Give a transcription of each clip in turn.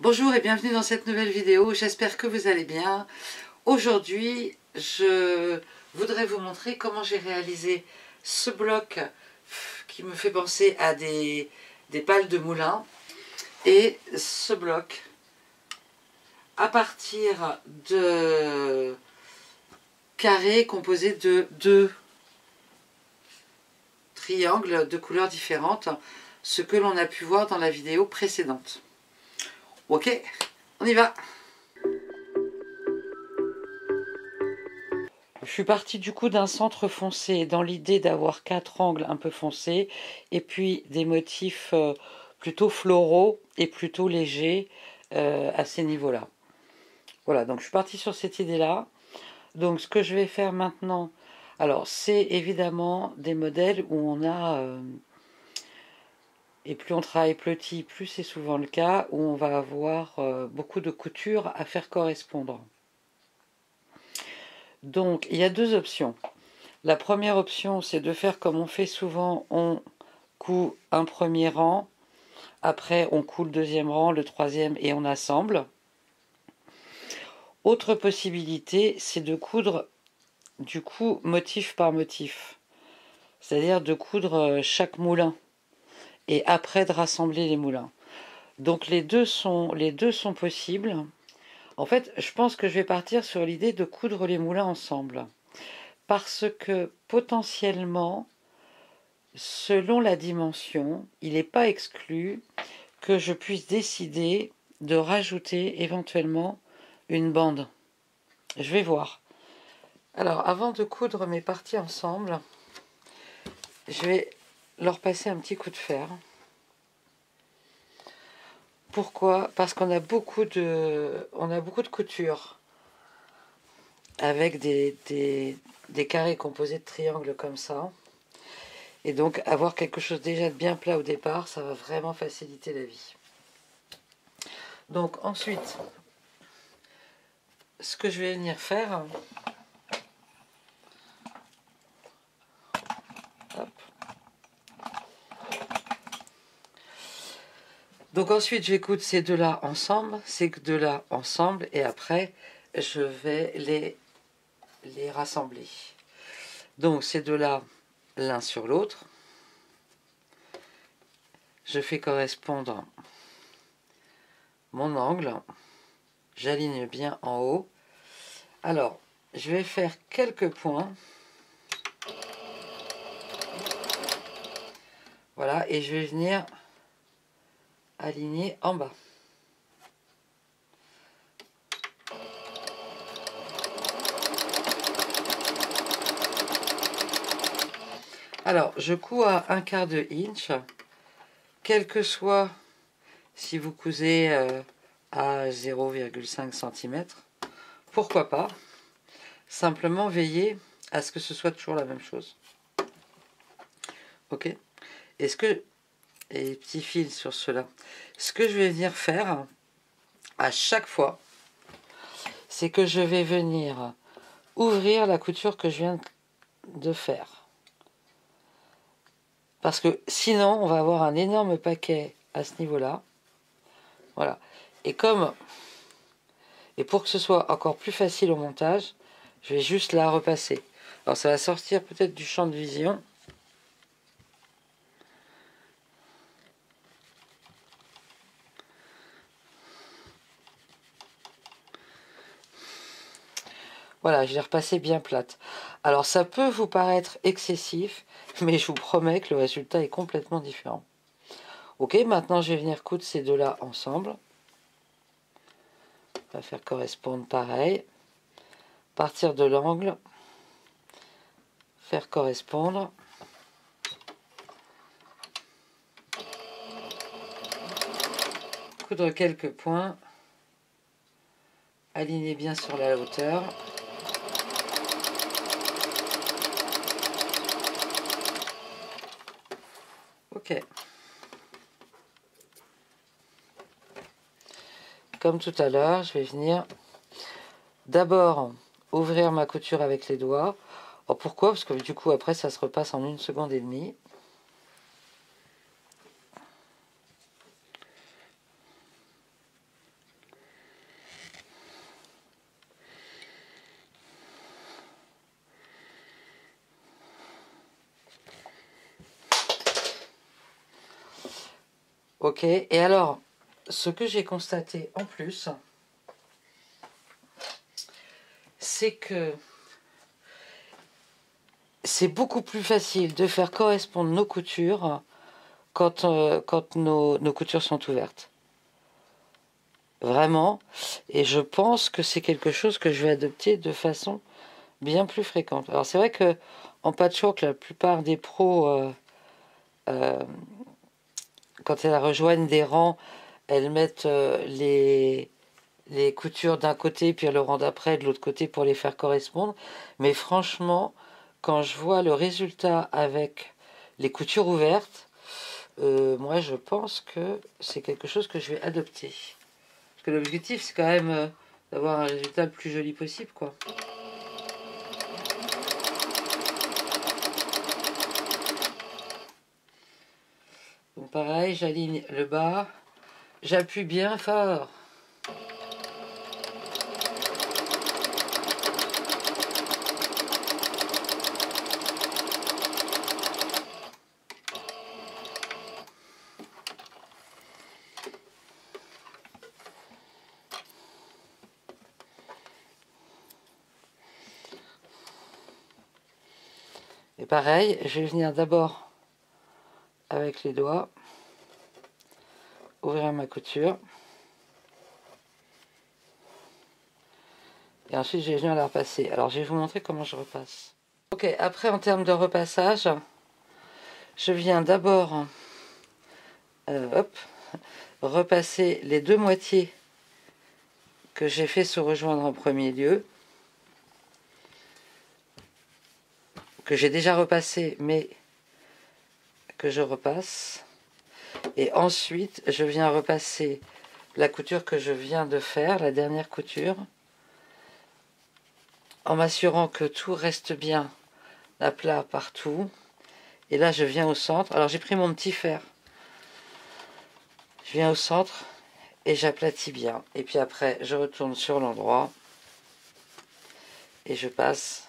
Bonjour et bienvenue dans cette nouvelle vidéo, j'espère que vous allez bien. Aujourd'hui, je voudrais vous montrer comment j'ai réalisé ce bloc qui me fait penser à des pales de moulin. Et ce bloc à partir de carrés composés de deux triangles de couleurs différentes, ce que l'on a pu voir dans la vidéo précédente. Ok, on y va. Je suis partie du coup d'un centre foncé dans l'idée d'avoir 4 angles un peu foncés et puis des motifs plutôt floraux et plutôt légers à ces niveaux-là. Voilà, donc je suis partie sur cette idée-là. Donc ce que je vais faire maintenant, alors c'est évidemment des modèles où on a, et plus on travaille petit, plus c'est souvent le cas, où on va avoir beaucoup de couture à faire correspondre. Donc il y a deux options. La première option, c'est de faire comme on fait souvent, on coud un premier rang, après on coud le deuxième rang, le troisième et on assemble. Autre possibilité, c'est de coudre du coup motif par motif, c'est-à-dire de coudre chaque moulin et après de rassembler les moulins. Donc les deux sont possibles. En fait, je pense que je vais partir sur l'idée de coudre les moulins ensemble, parce que potentiellement, selon la dimension, il n'est pas exclu que je puisse décider de rajouter éventuellement une bande. Je vais voir. Alors, avant de coudre mes parties ensemble, je vais leur passer un petit coup de fer. Pourquoi? Parce qu'on a beaucoup de couture avec des carrés composés de triangles comme ça. Et donc, avoir quelque chose déjà de bien plat au départ, ça va vraiment faciliter la vie. Donc, ensuite, ce que je vais venir faire... Hop. Donc ensuite, je vais coudre ces deux-là ensemble, et après, je vais les rassembler. Donc ces deux-là, l'un sur l'autre. Je fais correspondre mon angle. J'aligne bien en haut. Alors, je vais faire quelques points. Voilà, et je vais venir aligner en bas. Alors, je couds à 1/4 de inch, quel que soit si vous cousez à 0,5 cm, pourquoi pas. Simplement veillez à ce que ce soit toujours la même chose. Ok. Et petit fil sur cela. Ce que je vais venir faire à chaque fois, c'est que je vais venir ouvrir la couture que je viens de faire. Parce que sinon, on va avoir un énorme paquet à ce niveau-là. Voilà. Et pour que ce soit encore plus facile au montage, je vais juste la repasser. Alors ça va sortir peut-être du champ de vision. Voilà, je l'ai repassée bien plate. Alors ça peut vous paraître excessif, mais je vous promets que le résultat est complètement différent. Ok, maintenant je vais venir coudre ces deux-là ensemble. On va faire correspondre pareil. Partir de l'angle. Faire correspondre. Coudre quelques points. Aligner bien sur la hauteur. Ok. Comme tout à l'heure, je vais venir d'abord ouvrir ma couture avec les doigts. Alors pourquoi? Parce que du coup après ça se repasse en 1,5 seconde. Ok, et alors, ce que j'ai constaté en plus, c'est que c'est beaucoup plus facile de faire correspondre nos coutures quand nos coutures sont ouvertes. Vraiment. Et je pense que c'est quelque chose que je vais adopter de façon bien plus fréquente. Alors c'est vrai que en patchwork, la plupart des pros, euh, quand elles rejoignent des rangs, elles mettent les coutures d'un côté, puis le rang d'après de l'autre côté pour les faire correspondre. Mais franchement, quand je vois le résultat avec les coutures ouvertes, moi je pense que c'est quelque chose que je vais adopter. Parce que l'objectif c'est quand même d'avoir un résultat le plus joli possible, quoi. Donc pareil, j'aligne le bas, j'appuie bien fort. Et pareil, je vais venir d'abord avec les doigts, ouvrir ma couture. Et ensuite, je vais venir la repasser. Alors, je vais vous montrer comment je repasse. Ok, après, en termes de repassage, je viens d'abord repasser les deux moitiés que j'ai fait se rejoindre en premier lieu, que j'ai déjà repassé, mais que je repasse. Et ensuite, je viens repasser la couture que je viens de faire, la dernière couture, en m'assurant que tout reste bien à plat partout. Et là, je viens au centre. Alors, j'ai pris mon petit fer. Je viens au centre et j'aplatis bien. Et puis après, je retourne sur l'endroit et je passe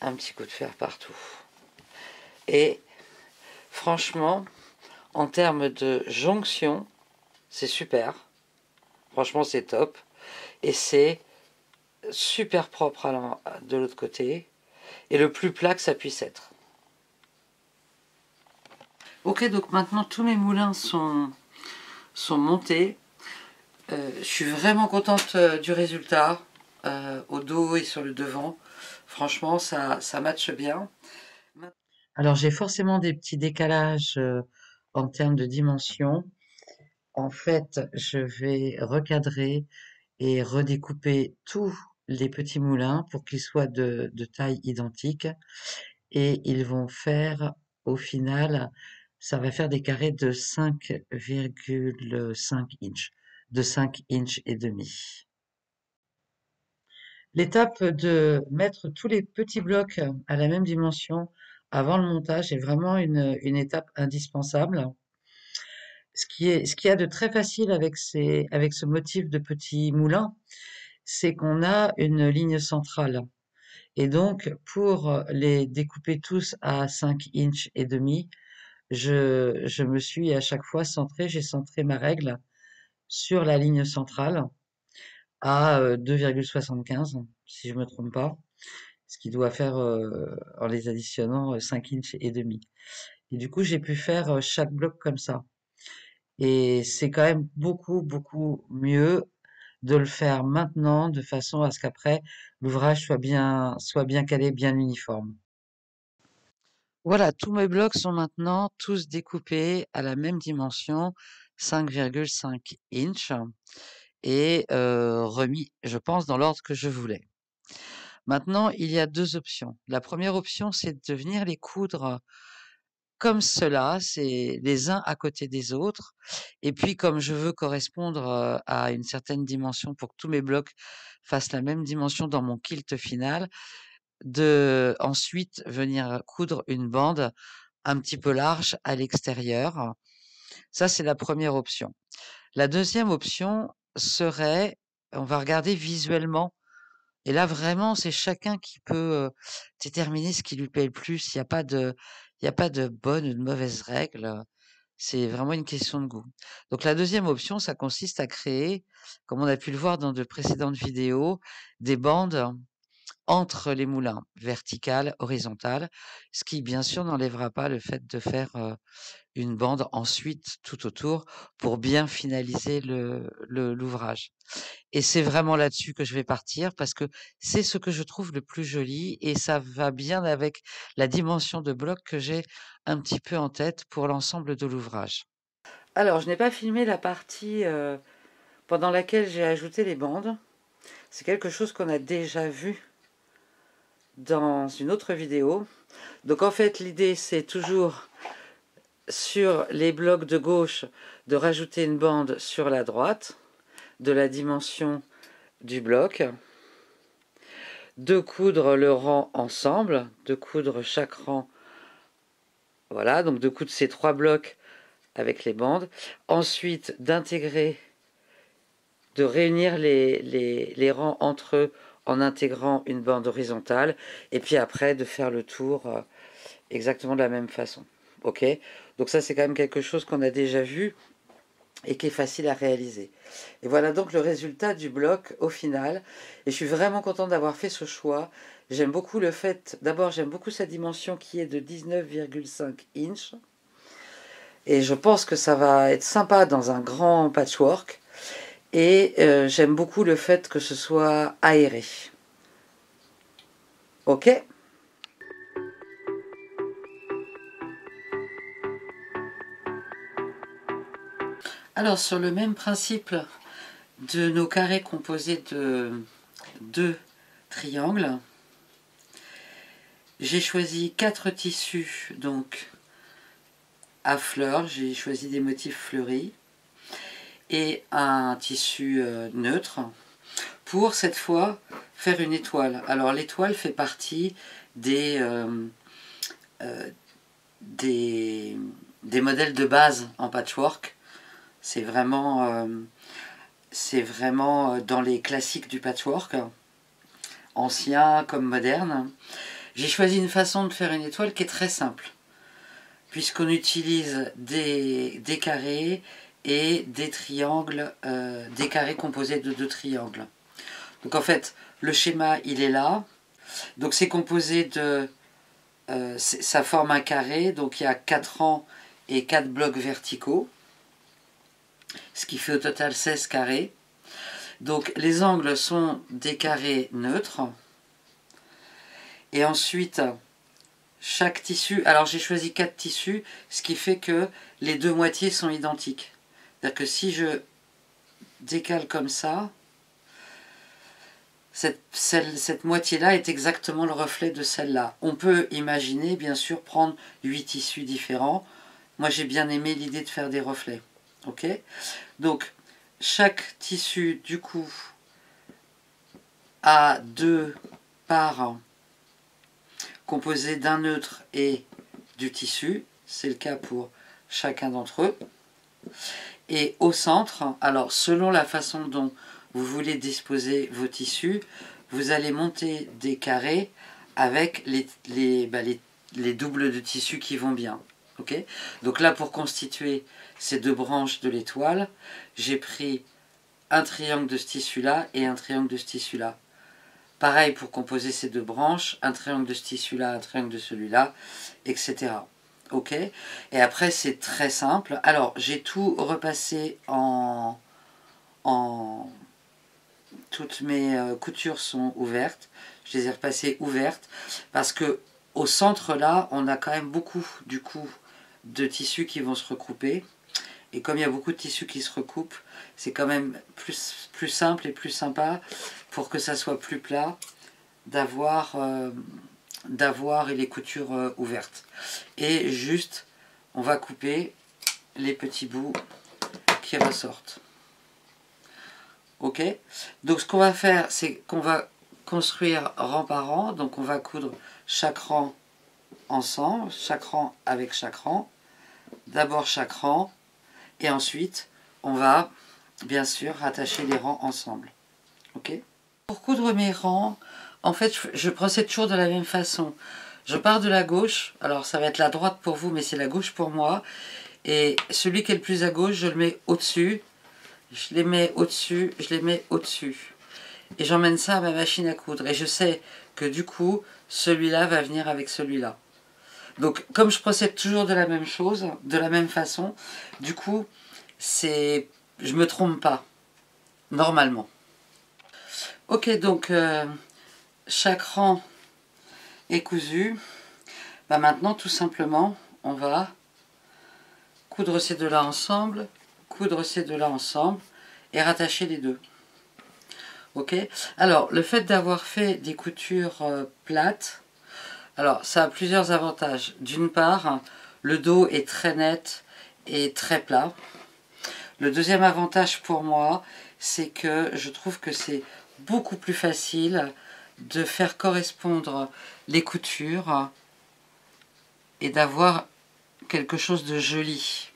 un petit coup de fer partout. Et franchement, en termes de jonction, c'est super. Franchement, c'est top. Et c'est super propre de l'autre côté. Et le plus plat que ça puisse être. Ok, donc maintenant tous mes moulins sont montés. Je suis vraiment contente du résultat, au dos et sur le devant. Franchement, ça matche bien. Alors j'ai forcément des petits décalages en termes de dimension. En fait, je vais recadrer et redécouper tous les petits moulins pour qu'ils soient de taille identique. Et ils vont faire, au final, ça va faire des carrés de 5,5 inches, de 5 inches et demi. L'étape de mettre tous les petits blocs à la même dimension avant le montage est vraiment une étape indispensable. Ce qu'il y a de très facile avec ce motif de petit moulin, c'est qu'on a une ligne centrale. Et donc, pour les découper tous à 5 inches et demi, je me suis à chaque fois j'ai centré ma règle sur la ligne centrale à 2,75, si je me trompe pas, ce qui doit faire, en les additionnant, 5 inches et demi. Et du coup, j'ai pu faire chaque bloc comme ça. Et c'est quand même beaucoup, beaucoup mieux de le faire maintenant, de façon à ce qu'après, l'ouvrage soit bien calé, bien uniforme. Voilà, tous mes blocs sont maintenant tous découpés à la même dimension, 5,5 inches, et remis, je pense, dans l'ordre que je voulais. Maintenant, il y a deux options. La première option, c'est de venir les coudre comme cela, c'est les uns à côté des autres. Et puis, comme je veux correspondre à une certaine dimension pour que tous mes blocs fassent la même dimension dans mon kilt final, de ensuite venir coudre une bande un petit peu large à l'extérieur. Ça, c'est la première option. La deuxième option serait, on va regarder visuellement. Et là, vraiment, c'est chacun qui peut déterminer ce qui lui plaît le plus. Il n'y a pas de bonne ou de mauvaise règle. C'est vraiment une question de goût. Donc la deuxième option, ça consiste à créer, comme on a pu le voir dans de précédentes vidéos, des bandes entre les moulins, verticales, horizontales, ce qui bien sûr n'enlèvera pas le fait de faire une bande ensuite tout autour pour bien finaliser l'ouvrage. Et c'est vraiment là-dessus que je vais partir parce que c'est ce que je trouve le plus joli et ça va bien avec la dimension de bloc que j'ai un petit peu en tête pour l'ensemble de l'ouvrage. Alors, je n'ai pas filmé la partie pendant laquelle j'ai ajouté les bandes. C'est quelque chose qu'on a déjà vu dans une autre vidéo. Donc en fait, l'idée, c'est toujours sur les blocs de gauche de rajouter une bande sur la droite de la dimension du bloc, de coudre le rang ensemble, de coudre chaque rang, voilà, donc de coudre ces 3 blocs avec les bandes, ensuite d'intégrer, de réunir les rangs entre eux en intégrant une bande horizontale, et puis après de faire le tour exactement de la même façon. Ok, donc ça c'est quand même quelque chose qu'on a déjà vu et qui est facile à réaliser. Et voilà donc le résultat du bloc au final. Et je suis vraiment contente d'avoir fait ce choix. J'aime beaucoup le fait, d'abord j'aime beaucoup sa dimension qui est de 19,5 inches. Et je pense que ça va être sympa dans un grand patchwork. Et j'aime beaucoup le fait que ce soit aéré. Ok ? Alors sur le même principe de nos carrés composés de 2 triangles, j'ai choisi 4 tissus donc à fleurs, j'ai choisi des motifs fleuris et un tissu neutre pour cette fois faire une étoile. Alors l'étoile fait partie des modèles de base en patchwork. C'est vraiment dans les classiques du patchwork, ancien comme moderne. J'ai choisi une façon de faire une étoile qui est très simple, puisqu'on utilise des carrés et des triangles, des carrés composés de 2 triangles. Donc en fait, le schéma, il est là. Donc c'est composé de... ça forme un carré, donc il y a 4 rangs et 4 blocs verticaux, ce qui fait au total 16 carrés. Donc les angles sont des carrés neutres. Et ensuite, chaque tissu... Alors j'ai choisi 4 tissus, ce qui fait que les 2 moitiés sont identiques. C'est-à-dire que si je décale comme ça, cette moitié-là est exactement le reflet de celle-là. On peut imaginer, bien sûr, prendre 8 tissus différents. Moi, j'ai bien aimé l'idée de faire des reflets. Ok ? Donc, chaque tissu, du coup, a 2 parts composées d'un neutre et du tissu. C'est le cas pour chacun d'entre eux. Et au centre, alors selon la façon dont vous voulez disposer vos tissus, vous allez monter des carrés avec les doubles de tissus qui vont bien. Okay ? Donc là, pour constituer ces 2 branches de l'étoile, j'ai pris un triangle de ce tissu-là et un triangle de ce tissu-là. Pareil pour composer ces 2 branches, un triangle de ce tissu-là, un triangle de celui-là, etc. Ok ? Et après, c'est très simple. Alors, j'ai tout repassé en... Toutes mes coutures sont ouvertes. Je les ai repassées ouvertes parce que au centre, là, on a quand même beaucoup, du coup, de tissus qui vont se recouper. Et comme il y a beaucoup de tissus qui se recoupent, c'est quand même plus simple et plus sympa pour que ça soit plus plat d'avoir les coutures ouvertes. Et juste, on va couper les petits bouts qui ressortent. Ok ? Donc ce qu'on va faire, c'est qu'on va construire rang par rang. Donc on va coudre chaque rang ensemble, chaque rang avec chaque rang. D'abord chaque rang, et ensuite on va bien sûr rattacher les rangs ensemble. Ok ? Pour coudre mes rangs, en fait je procède toujours de la même façon. Je pars de la gauche, alors ça va être la droite pour vous, mais c'est la gauche pour moi. Et celui qui est le plus à gauche, je le mets au-dessus. Je les mets au-dessus, je les mets au-dessus. Et j'emmène ça à ma machine à coudre. Et je sais que du coup, celui-là va venir avec celui-là. Donc, comme je procède toujours de la même chose, de la même façon, du coup, je me trompe pas, normalement. Ok, donc, chaque rang est cousu. Bah maintenant, tout simplement, on va coudre ces deux-là ensemble, coudre ces deux-là ensemble, et rattacher les deux. Ok. Alors, le fait d'avoir fait des coutures plates, alors ça a plusieurs avantages. D'une part, le dos est très net et très plat. Le deuxième avantage pour moi, c'est que je trouve que c'est beaucoup plus facile de faire correspondre les coutures et d'avoir quelque chose de joli.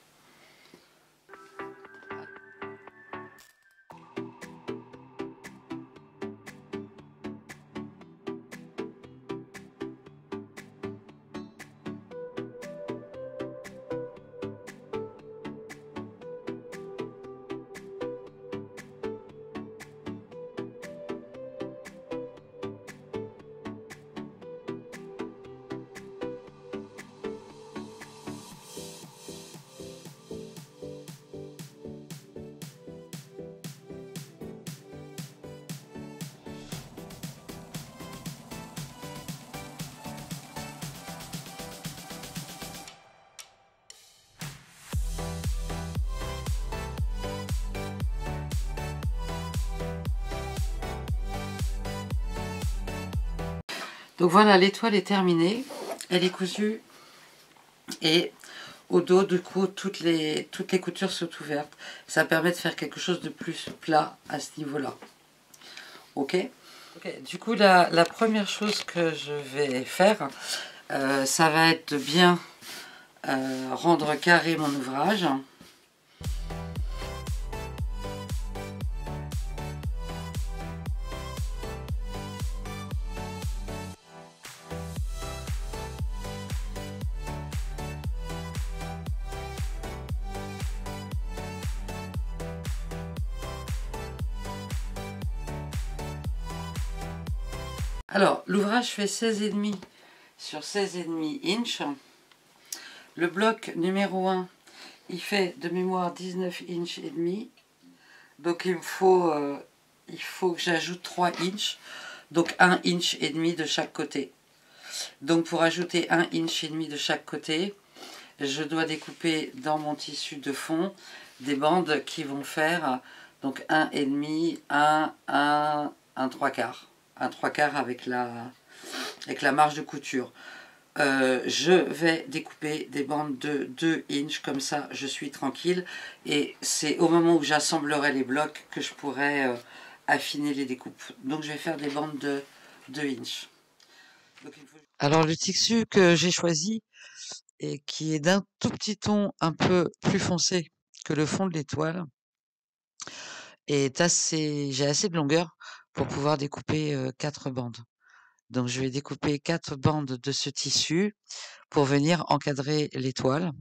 Donc voilà, l'étoile est terminée, elle est cousue et au dos, du coup, toutes les coutures sont ouvertes. Ça permet de faire quelque chose de plus plat à ce niveau-là. Ok, du coup, la première chose que je vais faire, ça va être de bien rendre carré mon ouvrage. Alors, l'ouvrage fait 16,5 sur 16,5 inches. Le bloc numéro 1, il fait de mémoire 19 inches et demi. Donc il faut que j'ajoute 3 inches. Donc 1 inch et demi de chaque côté. Donc pour ajouter 1 inch et demi de chaque côté, je dois découper dans mon tissu de fond des bandes qui vont faire donc 1,5, 1, 3 quarts. Un 3 quarts avec la marge de couture. Je vais découper des bandes de 2 inches, comme ça je suis tranquille. Et c'est au moment où j'assemblerai les blocs que je pourrai affiner les découpes. Donc je vais faire des bandes de 2 inches. Alors le tissu que j'ai choisi, et qui est d'un tout petit ton un peu plus foncé que le fond de l'étoile, j'ai assez de longueur pour pouvoir découper 4 bandes. Donc je vais découper 4 bandes de ce tissu pour venir encadrer l'étoile.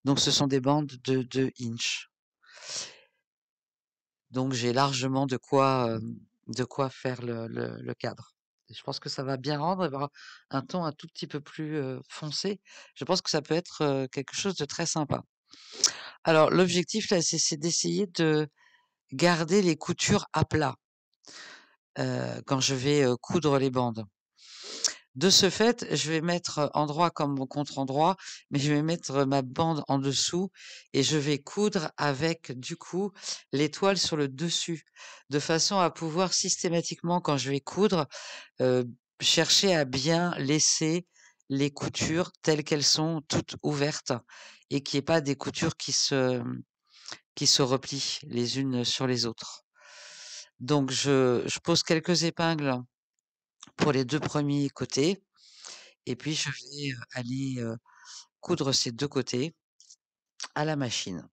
Donc ce sont des bandes de 2 inches. Donc j'ai largement de quoi faire le cadre. Je pense que ça va bien rendre, avoir un ton un tout petit peu plus foncé. Je pense que ça peut être quelque chose de très sympa. Alors l'objectif là, c'est d'essayer de garder les coutures à plat quand je vais coudre les bandes. De ce fait, je vais mettre endroit comme mon contre-endroit, mais je vais mettre ma bande en dessous et je vais coudre avec, du coup, l'étoile sur le dessus, de façon à pouvoir systématiquement, quand je vais coudre, chercher à bien laisser les coutures telles qu'elles sont, toutes ouvertes, et qu'il n'y ait pas des coutures qui se replient les unes sur les autres. Donc je pose quelques épingles pour les 2 premiers côtés. Et puis je vais aller coudre ces 2 côtés à la machine.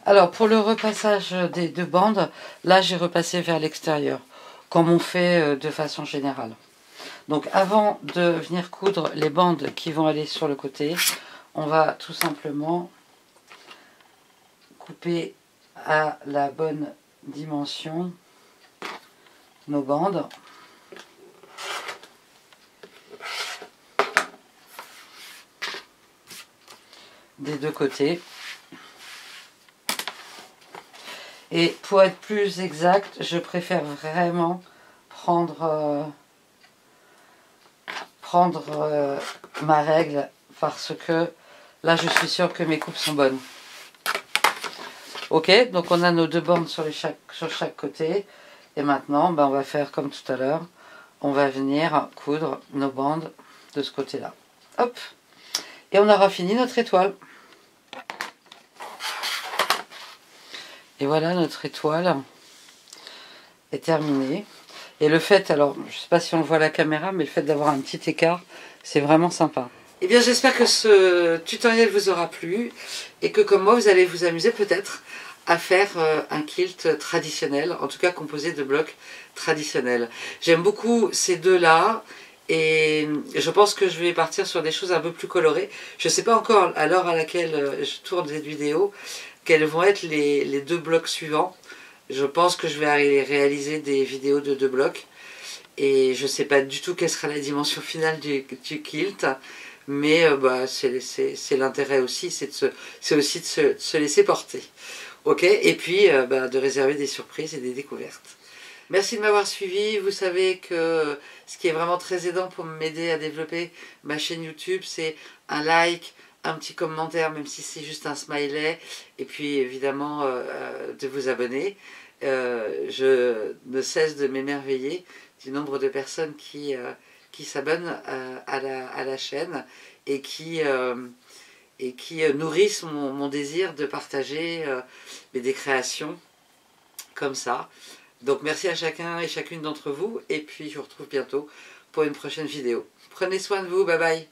Alors pour le repassage des 2 bandes, là j'ai repassé vers l'extérieur, comme on fait de façon générale. Donc avant de venir coudre les bandes qui vont aller sur le côté, on va tout simplement couper à la bonne dimension nos bandes. Des deux côtés. Et pour être plus exact, je préfère vraiment prendre ma règle parce que là je suis sûre que mes coupes sont bonnes. Ok, donc on a nos deux bandes sur chaque côté. Et maintenant, on va faire comme tout à l'heure. On va venir coudre nos bandes de ce côté-là. Hop. Et on aura fini notre étoile. Et voilà, notre étoile est terminée. Et le fait, alors, je ne sais pas si on le voit à la caméra, mais le fait d'avoir un petit écart, c'est vraiment sympa. Eh bien, j'espère que ce tutoriel vous aura plu et que, comme moi, vous allez vous amuser peut-être à faire un kilt traditionnel, en tout cas composé de blocs traditionnels. J'aime beaucoup ces deux-là et je pense que je vais partir sur des choses un peu plus colorées. Je ne sais pas encore, à l'heure à laquelle je tourne cette vidéo, quels vont être les deux blocs suivants. Je pense que je vais aller réaliser des vidéos de 2 blocs. Et je ne sais pas du tout quelle sera la dimension finale du kilt. Mais c'est l'intérêt aussi, c'est aussi de se laisser porter. Ok, et puis de réserver des surprises et des découvertes. Merci de m'avoir suivi. Vous savez que ce qui est vraiment très aidant pour m'aider à développer ma chaîne YouTube, c'est un like, un petit commentaire, même si c'est juste un smiley, et puis évidemment de vous abonner. Je ne cesse de m'émerveiller du nombre de personnes qui s'abonnent à la chaîne et qui nourrissent mon désir de partager des créations comme ça. Donc merci à chacun et chacune d'entre vous, et puis je vous retrouve bientôt pour une prochaine vidéo. Prenez soin de vous, bye bye.